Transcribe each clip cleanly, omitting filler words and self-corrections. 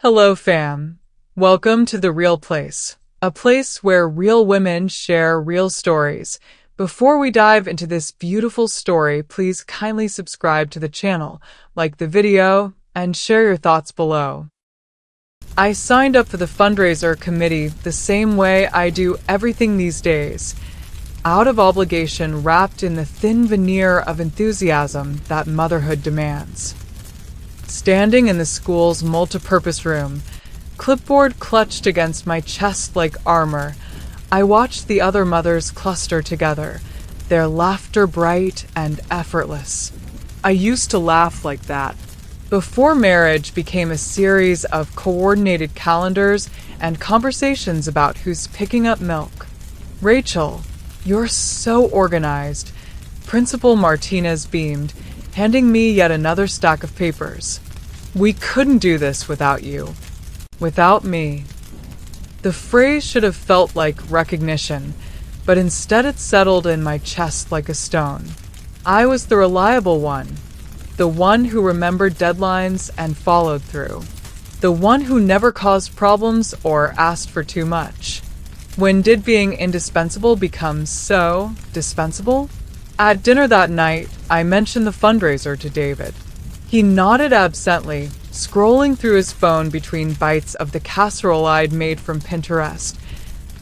Hello, fam. Welcome to The Real Place, a place where real women share real stories. Before we dive into this beautiful story, please kindly subscribe to the channel, like the video, and share your thoughts below. I signed up for the fundraiser committee the same way I do everything these days, out of obligation wrapped in the thin veneer of enthusiasm that motherhood demands. Standing in the school's multipurpose room, clipboard clutched against my chest like armor, I watched the other mothers cluster together, their laughter bright and effortless. I used to laugh like that. Before marriage became a series of coordinated calendars and conversations about who's picking up milk. Rachel, you're so organized. Principal Martinez beamed, handing me yet another stack of papers. We couldn't do this without you. Without me. The phrase should have felt like recognition, but instead it settled in my chest like a stone. I was the reliable one, the one who remembered deadlines and followed through, the one who never caused problems or asked for too much. When did being indispensable become so dispensable? At dinner that night, I mentioned the fundraiser to David. He nodded absently, scrolling through his phone between bites of the casserole I'd made from Pinterest.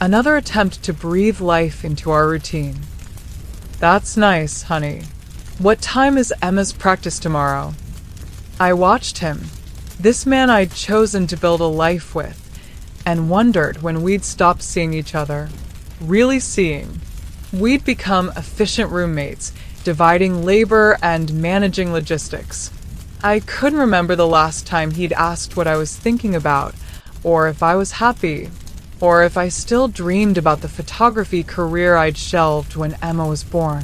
Another attempt to breathe life into our routine. That's nice, honey. What time is Emma's practice tomorrow? I watched him, this man I'd chosen to build a life with, and wondered when we'd stop seeing each other. Really seeing. We'd become efficient roommates, dividing labor and managing logistics. I couldn't remember the last time he'd asked what I was thinking about, or if I was happy, or if I still dreamed about the photography career I'd shelved when Emma was born.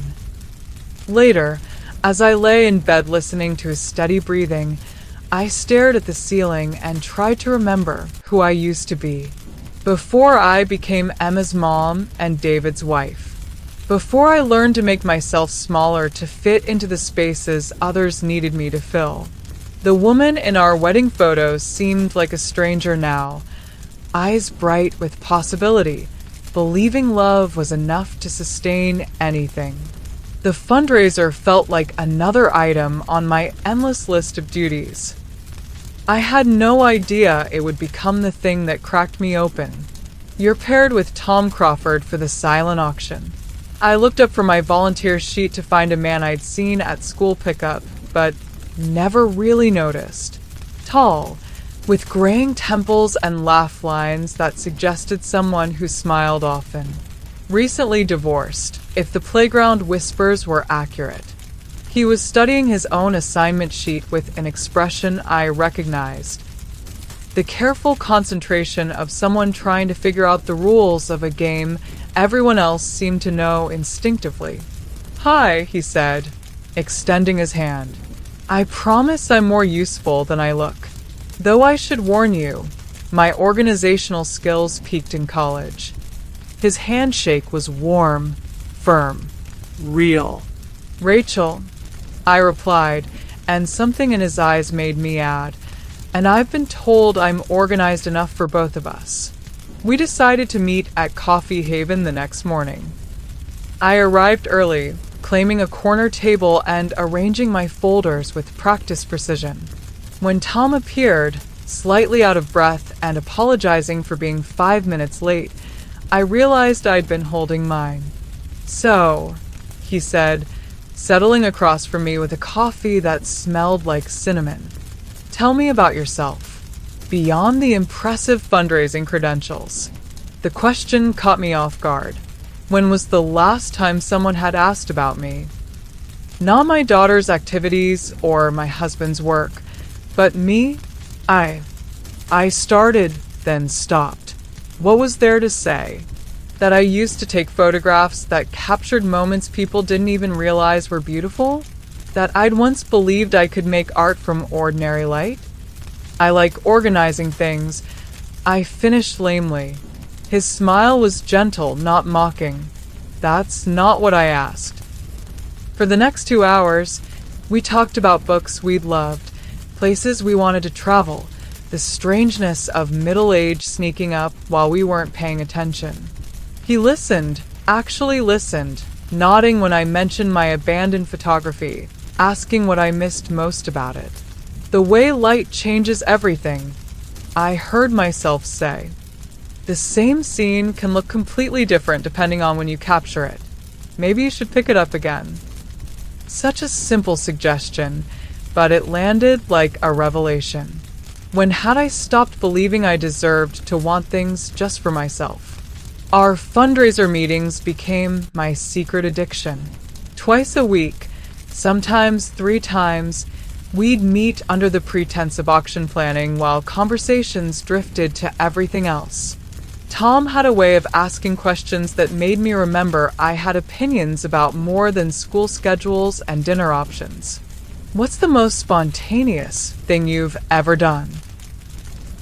Later, as I lay in bed listening to his steady breathing, I stared at the ceiling and tried to remember who I used to be, before I became Emma's mom and David's wife. Before I learned to make myself smaller to fit into the spaces others needed me to fill. The woman in our wedding photos seemed like a stranger now, eyes bright with possibility, believing love was enough to sustain anything. The fundraiser felt like another item on my endless list of duties. I had no idea it would become the thing that cracked me open. You're paired with Tom Crawford for the silent auction. I looked up from my volunteer sheet to find a man I'd seen at school pickup, but never really noticed. Tall, with graying temples and laugh lines that suggested someone who smiled often. Recently divorced, if the playground whispers were accurate. He was studying his own assignment sheet with an expression I recognized. The careful concentration of someone trying to figure out the rules of a game everyone else seemed to know instinctively. Hi, he said, extending his hand. I promise I'm more useful than I look. Though I should warn you, my organizational skills peaked in college. His handshake was warm, firm, real. Rachel, I replied, and something in his eyes made me add, and I've been told I'm organized enough for both of us. We decided to meet at Coffee Haven the next morning. I arrived early, claiming a corner table and arranging my folders with practiced precision. When Tom appeared, slightly out of breath and apologizing for being 5 minutes late, I realized I'd been holding mine. So, he said, settling across from me with a coffee that smelled like cinnamon. Tell me about yourself. Beyond the impressive fundraising credentials. The question caught me off guard. When was the last time someone had asked about me? Not my daughter's activities or my husband's work, but me? I started, then stopped. What was there to say? That I used to take photographs that captured moments people didn't even realize were beautiful? That I'd once believed I could make art from ordinary light? I like organizing things. I finished lamely. His smile was gentle, not mocking. That's not what I asked. For the next 2 hours, we talked about books we'd loved, places we wanted to travel, the strangeness of middle age sneaking up while we weren't paying attention. He listened, actually listened, nodding when I mentioned my abandoned photography, asking what I missed most about it. The way light changes everything, I heard myself say. The same scene can look completely different depending on when you capture it. Maybe you should pick it up again. Such a simple suggestion, but it landed like a revelation. When had I stopped believing I deserved to want things just for myself? Our fundraiser meetings became my secret addiction. Twice a week, sometimes 3 times, we'd meet under the pretense of auction planning while conversations drifted to everything else. Tom had a way of asking questions that made me remember I had opinions about more than school schedules and dinner options. "What's the most spontaneous thing you've ever done?"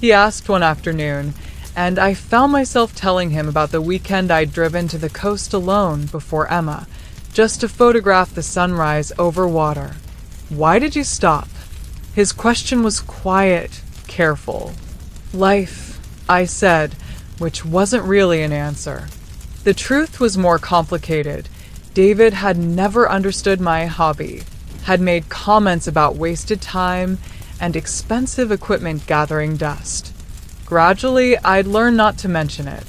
he asked one afternoon, and I found myself telling him about the weekend I'd driven to the coast alone before Emma, just to photograph the sunrise over water. "Why did you stop?" His question was quiet, careful. "Life," I said, which wasn't really an answer. The truth was more complicated. David had never understood my hobby, had made comments about wasted time and expensive equipment gathering dust. Gradually, I'd learned not to mention it.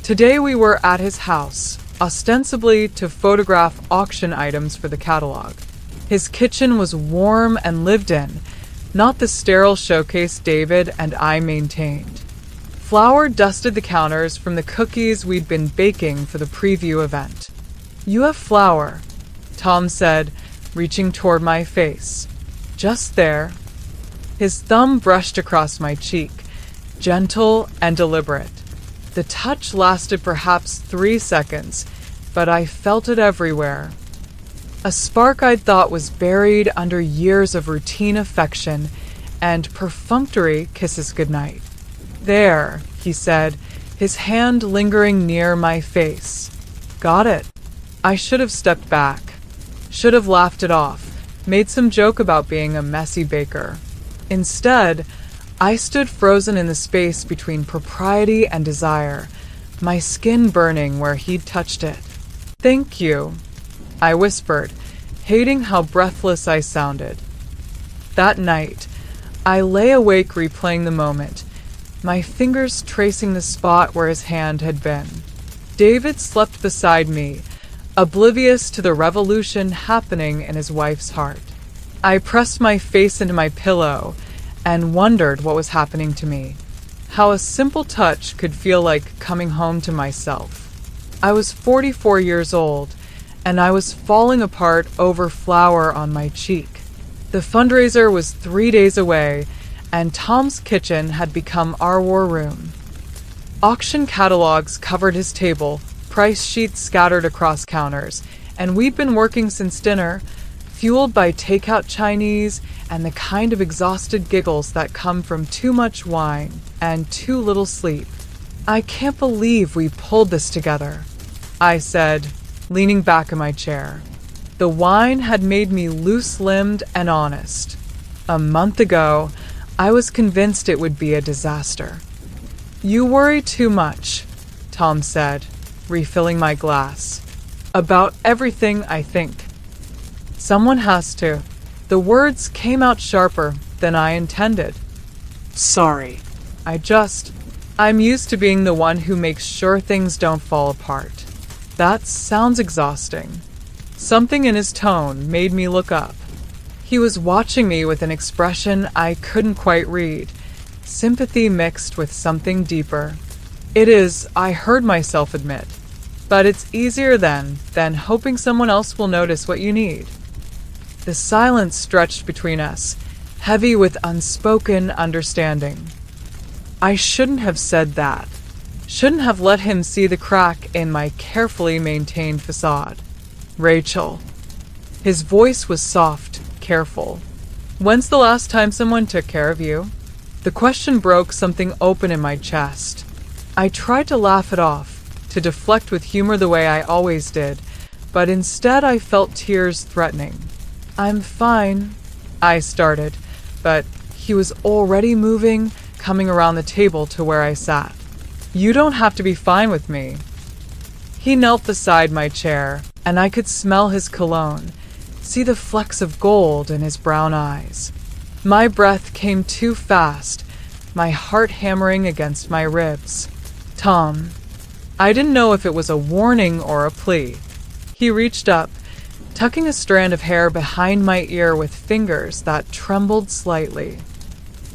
Today we were at his house, ostensibly to photograph auction items for the catalog. His kitchen was warm and lived in, not the sterile showcase David and I maintained. Flour dusted the counters from the cookies we'd been baking for the preview event. "You have flour," Tom said, reaching toward my face. Just there. His thumb brushed across my cheek, gentle and deliberate. The touch lasted perhaps 3 seconds, but I felt it everywhere. A spark I'd thought was buried under years of routine affection and perfunctory kisses goodnight. "There," he said, his hand lingering near my face. "Got it." I should have stepped back, should have laughed it off, made some joke about being a messy baker. Instead, I stood frozen in the space between propriety and desire, my skin burning where he'd touched it. "Thank you," I whispered, hating how breathless I sounded. That night, I lay awake replaying the moment, my fingers tracing the spot where his hand had been. David slept beside me, oblivious to the revolution happening in his wife's heart. I pressed my face into my pillow and wondered what was happening to me, how a simple touch could feel like coming home to myself. I was 44 years old, and I was falling apart over flour on my cheek. The fundraiser was 3 days away, and Tom's kitchen had become our war room. Auction catalogs covered his table, price sheets scattered across counters, and we'd been working since dinner, fueled by takeout Chinese and the kind of exhausted giggles that come from too much wine and too little sleep. "I can't believe we pulled this together," I said, leaning back in my chair. The wine had made me loose-limbed and honest. A month ago, I was convinced it would be a disaster. "You worry too much," Tom said, refilling my glass. "About everything, I think." "Someone has to." The words came out sharper than I intended. "Sorry. I'm used to being the one who makes sure things don't fall apart." That sounds exhausting. Something in his tone made me look up. He was watching me with an expression I couldn't quite read, sympathy mixed with something deeper. "It is," I heard myself admit, "but it's easier than hoping someone else will notice what you need." The silence stretched between us, heavy with unspoken understanding. I shouldn't have said that. Shouldn't have let him see the crack in my carefully maintained facade. "Rachel." His voice was soft, careful. "When's the last time someone took care of you?" The question broke something open in my chest. I tried to laugh it off, to deflect with humor the way I always did, but instead I felt tears threatening. "I'm fine," I started, but He was already moving, coming around the table to where I sat. "You don't have to be fine with me." He knelt beside my chair, and I could smell his cologne, see the flecks of gold in his brown eyes. My breath came too fast, my heart hammering against my ribs. "Tom." I didn't know if it was a warning or a plea. He reached up, tucking a strand of hair behind my ear with fingers that trembled slightly.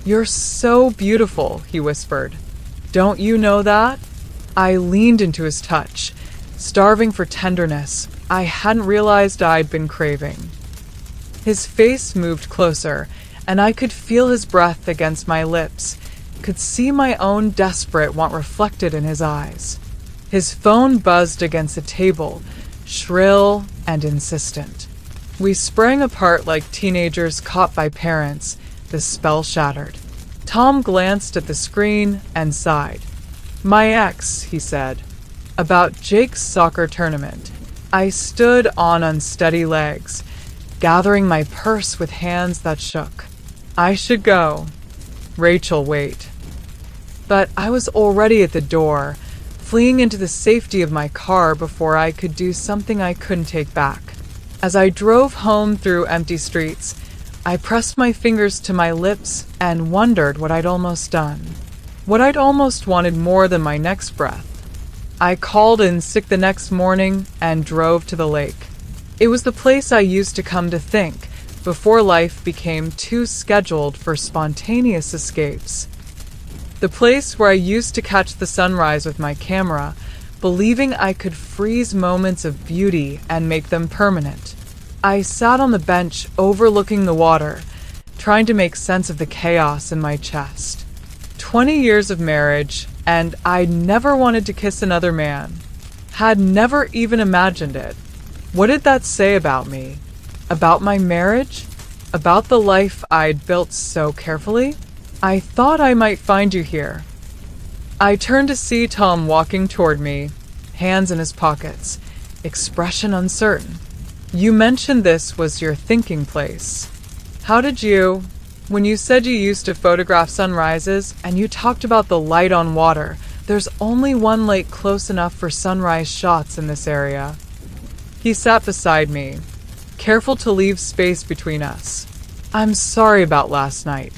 "You're so beautiful," he whispered. "Don't you know that?" I leaned into his touch, starving for tenderness I hadn't realized I'd been craving. His face moved closer, and I could feel his breath against my lips, could see my own desperate want reflected in his eyes. His phone buzzed against the table, shrill and insistent. We sprang apart like teenagers caught by parents, the spell shattered. Tom glanced at the screen and sighed. "My ex," he said. "About Jake's soccer tournament." I stood on unsteady legs, gathering my purse with hands that shook. "I should go. Rachel, wait." But I was already at the door, fleeing into the safety of my car before I could do something I couldn't take back. As I drove home through empty streets, I pressed my fingers to my lips and wondered what I'd almost done, what I'd almost wanted more than my next breath. I called in sick the next morning and drove to the lake. It was the place I used to come to think before life became too scheduled for spontaneous escapes. The place where I used to catch the sunrise with my camera, believing I could freeze moments of beauty and make them permanent. I sat on the bench overlooking the water, trying to make sense of the chaos in my chest. 20 years of marriage, and I'd never wanted to kiss another man. Had never even imagined it. What did that say about me? About my marriage? About the life I'd built so carefully? "I thought I might find you here." I turned to see Tom walking toward me, hands in his pockets, expression uncertain. "You mentioned this was your thinking place. How did you, when you said you used to photograph sunrises and you talked about the light on water, there's only one lake close enough for sunrise shots in this area." He sat beside me, careful to leave space between us. "I'm sorry about last night.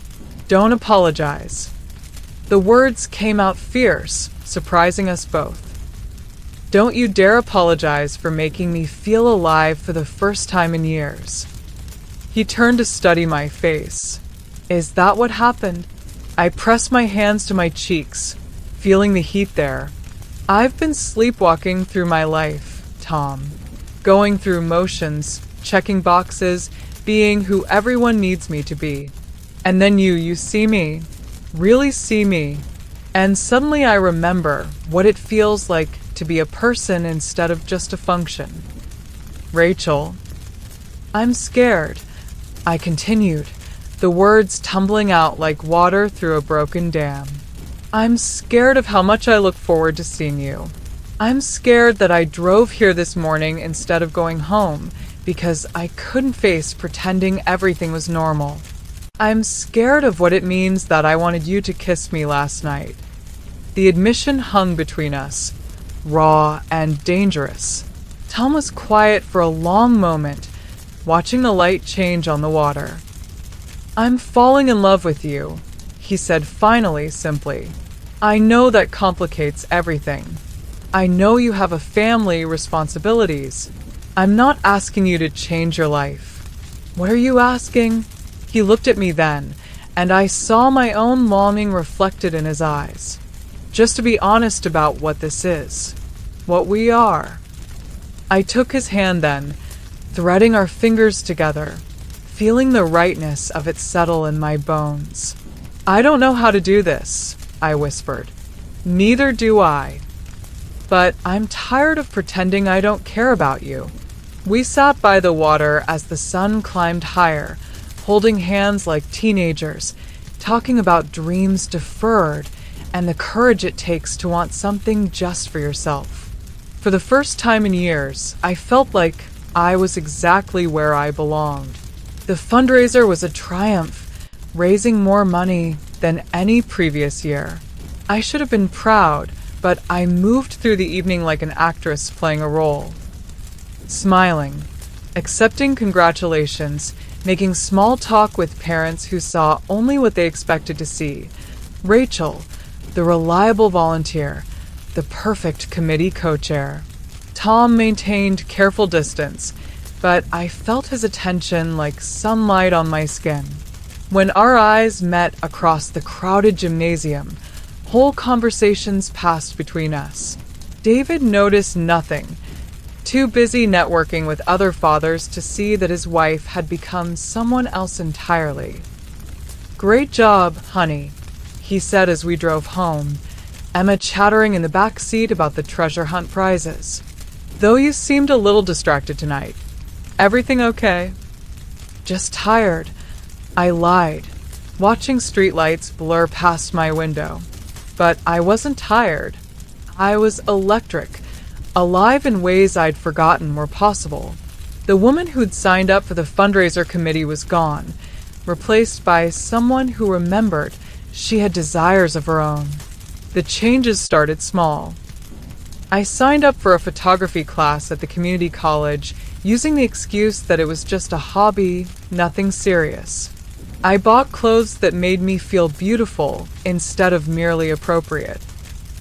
Don't apologize." The words came out fierce, surprising us both. "Don't you dare apologize for making me feel alive for the first time in years." He turned to study my face. "Is that what happened?" I pressed my hands to my cheeks, feeling the heat there. "I've been sleepwalking through my life, Tom. Going through motions, checking boxes, being who everyone needs me to be. And then you see me, really see me, and suddenly I remember what it feels like to be a person instead of just a function." "Rachel." "I'm scared," I continued, the words tumbling out like water through a broken dam. "I'm scared of how much I look forward to seeing you. I'm scared that I drove here this morning instead of going home because I couldn't face pretending everything was normal. I'm scared of what it means that I wanted you to kiss me last night." The admission hung between us, raw and dangerous. Tom was quiet for a long moment, watching the light change on the water. "I'm falling in love with you," he said finally, simply. "I know that complicates everything. I know you have a family, responsibilities. I'm not asking you to change your life." "What are you asking?" He looked at me then, and I saw my own longing reflected in his eyes. "Just to be honest about what this is, what we are." I took his hand then, threading our fingers together, feeling the rightness of it settle in my bones. "I don't know how to do this," I whispered. "Neither do I. But I'm tired of pretending I don't care about you." We sat by the water as the sun climbed higher, holding hands like teenagers, talking about dreams deferred and the courage it takes to want something just for yourself. For the first time in years, I felt like I was exactly where I belonged. The fundraiser was a triumph, raising more money than any previous year. I should have been proud, but I moved through the evening like an actress playing a role. Smiling, accepting congratulations, making small talk with parents who saw only what they expected to see. Rachel, the reliable volunteer, the perfect committee co-chair. Tom maintained careful distance, but I felt his attention like sunlight on my skin. When our eyes met across the crowded gymnasium, whole conversations passed between us. David noticed nothing, too busy networking with other fathers to see that his wife had become someone else entirely. "Great job, honey," he said as we drove home, Emma chattering in the back seat about the treasure hunt prizes. "Though you seemed a little distracted tonight. Everything okay?" "Just tired," I lied, watching streetlights blur past my window. But I wasn't tired. I was electric, alive in ways I'd forgotten were possible. The woman who'd signed up for the fundraiser committee was gone, replaced by someone who remembered she had desires of her own. The changes started small. I signed up for a photography class at the community college, using the excuse that it was just a hobby, nothing serious. I bought clothes that made me feel beautiful instead of merely appropriate.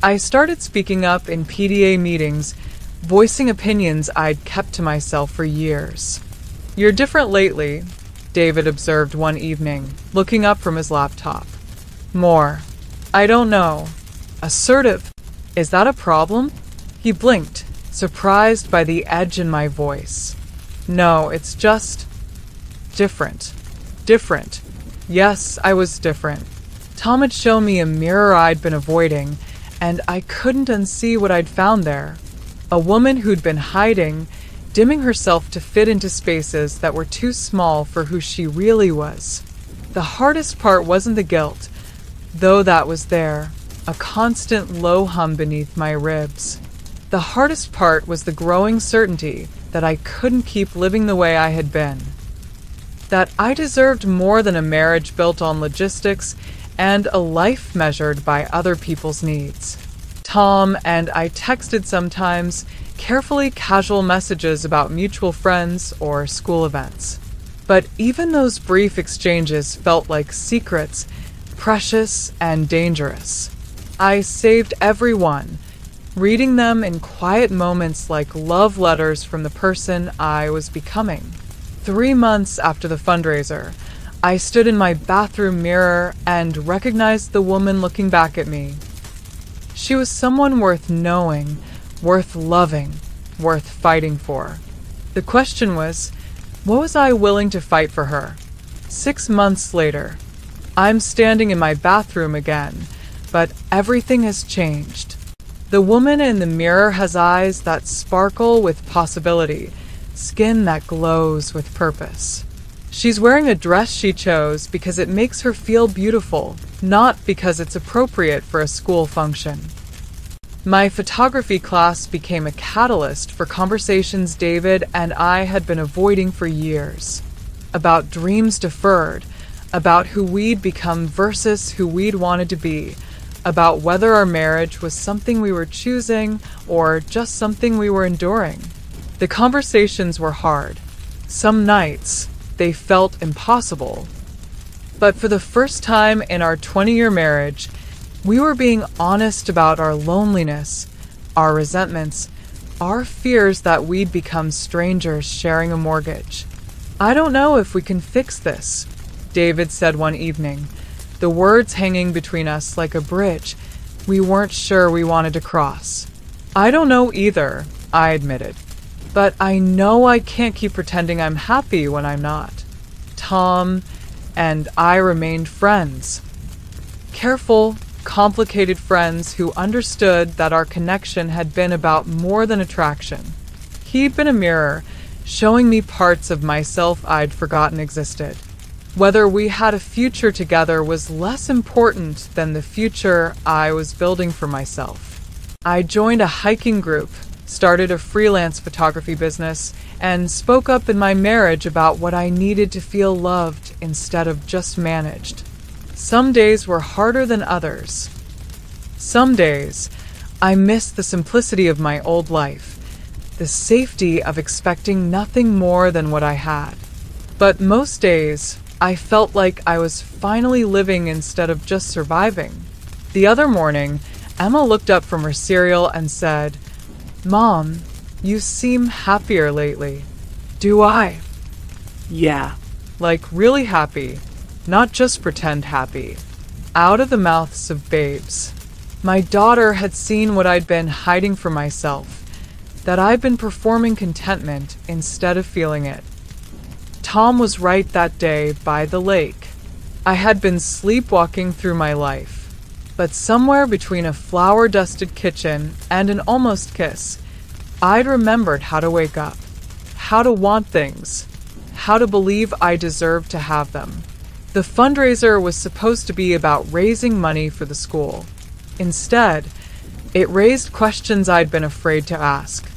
I started speaking up in PDA meetings, voicing opinions I'd kept to myself for years. "You're different lately," David observed one evening, looking up from his laptop. "More. I don't know. Assertive. Is that a problem?" He blinked, surprised by the edge in my voice. "No, it's just different." Different. Yes, I was different. Tom had shown me a mirror I'd been avoiding, and I couldn't unsee what I'd found there. A woman who'd been hiding, dimming herself to fit into spaces that were too small for who she really was. The hardest part wasn't the guilt, though that was there, a constant low hum beneath my ribs. The hardest part was the growing certainty that I couldn't keep living the way I had been. That I deserved more than a marriage built on logistics and a life measured by other people's needs. Tom and I texted sometimes, carefully casual messages about mutual friends or school events. But even those brief exchanges felt like secrets, precious and dangerous. I saved every one, reading them in quiet moments like love letters from the person I was becoming. 3 months after the fundraiser, I stood in my bathroom mirror and recognized the woman looking back at me. She was someone worth knowing, worth loving, worth fighting for. The question was, what was I willing to fight for her? 6 months later, I'm standing in my bathroom again, but everything has changed. The woman in the mirror has eyes that sparkle with possibility, skin that glows with purpose. She's wearing a dress she chose because it makes her feel beautiful, not because it's appropriate for a school function. My photography class became a catalyst for conversations David and I had been avoiding for years. About dreams deferred, about who we'd become versus who we'd wanted to be, about whether our marriage was something we were choosing or just something we were enduring. The conversations were hard. Some nights, they felt impossible. But for the first time in our 20-year marriage, we were being honest about our loneliness, our resentments, our fears that we'd become strangers sharing a mortgage. "I don't know if we can fix this," David said one evening, the words hanging between us like a bridge we weren't sure we wanted to cross. "I don't know either," I admitted. "But I know I can't keep pretending I'm happy when I'm not." Tom and I remained friends. Careful, complicated friends who understood that our connection had been about more than attraction. He'd been a mirror, showing me parts of myself I'd forgotten existed. Whether we had a future together was less important than the future I was building for myself. I joined a hiking group, started a freelance photography business, and spoke up in my marriage about what I needed to feel loved instead of just managed. Some days were harder than others. Some days, I missed the simplicity of my old life, the safety of expecting nothing more than what I had. But most days, I felt like I was finally living instead of just surviving. The other morning, Emma looked up from her cereal and said, "Mom, you seem happier lately." "Do I?" Yeah. Like really happy, not just pretend happy. Out of the mouths of babes. My daughter had seen what I'd been hiding from myself, that I'd been performing contentment instead of feeling it. Tom was right that day by the lake. I had been sleepwalking through my life, but somewhere between a flour-dusted kitchen and an almost kiss, I'd remembered how to wake up, how to want things, how to believe I deserved to have them. The fundraiser was supposed to be about raising money for the school. Instead, it raised questions I'd been afraid to ask.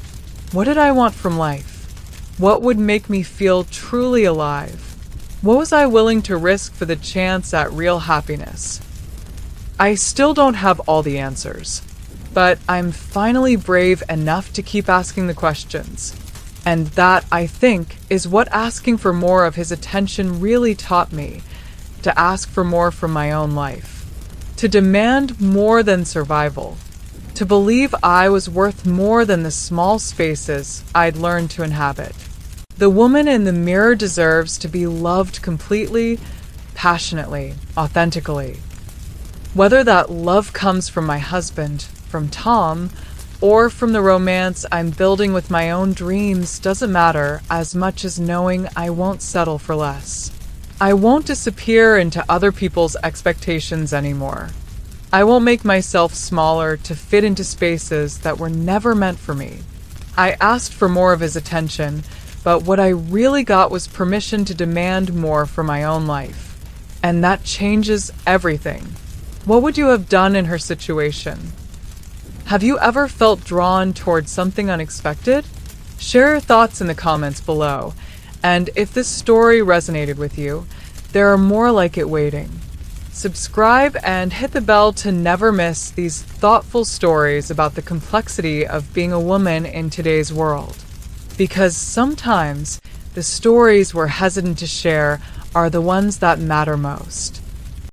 What did I want from life? What would make me feel truly alive? What was I willing to risk for the chance at real happiness? I still don't have all the answers, but I'm finally brave enough to keep asking the questions. And that, I think, is what asking for more of his attention really taught me, to ask for more from my own life. To demand more than survival. To believe I was worth more than the small spaces I'd learned to inhabit. The woman in the mirror deserves to be loved completely, passionately, authentically. Whether that love comes from my husband, from Tom, or from the romance I'm building with my own dreams doesn't matter as much as knowing I won't settle for less. I won't disappear into other people's expectations anymore. I won't make myself smaller to fit into spaces that were never meant for me. I asked for more of his attention, but what I really got was permission to demand more for my own life. And that changes everything. What would you have done in her situation? Have you ever felt drawn towards something unexpected? Share your thoughts in the comments below. And if this story resonated with you, there are more like it waiting. Subscribe and hit the bell to never miss these thoughtful stories about the complexity of being a woman in today's world. Because sometimes the stories we're hesitant to share are the ones that matter most.